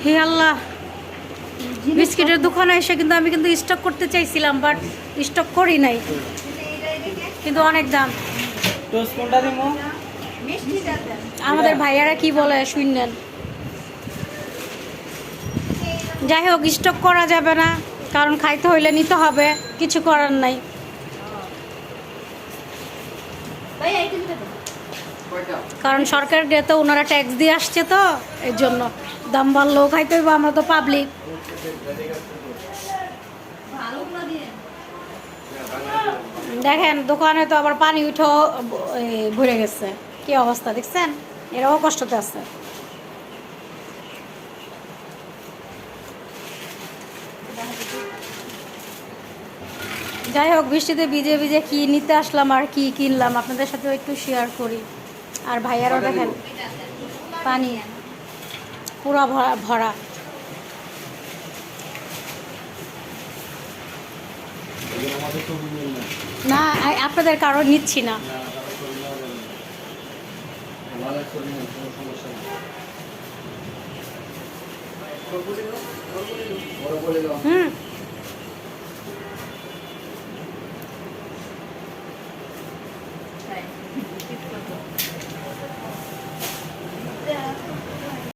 হে আল্লাহ, বিস্কিটের দোকানে এসে কিন্তু আমি কিন্তু স্টক করতে চাইছিলাম, বাট স্টক করি নাই, কিন্তু অনেক দাম। আমাদের ভাইয়ারা কি বলে শুনলেন। যাই হোক, স্টক করা যাবে না, কারণ খাইতে হইলে নিতে হবে, কিছু করার নাই। কারণ সরকারের ডেতে ওনারা ট্যাক্স দিয়ে আসছে, তো এর জন্য দাম বাড়লেও খাইতে হইব, আমরা তো পাবলিক। দেখেন দোকানে তো আবার পানি উঠেও ভরে গেছে, কি অবস্থা দেখছেন, এরাও কষ্টতে আছে। যাই হোক, বৃষ্টিতে ভিজে ভিজে কি নিতে আসলাম আর কি কিনলাম আপনাদের সাথে একটু শেয়ার করি। আর ভাইয়ারাও দেখেন পানি পুরো ভরা ভরা। না, আপনাদের কারো নিচ্ছি না। হুম,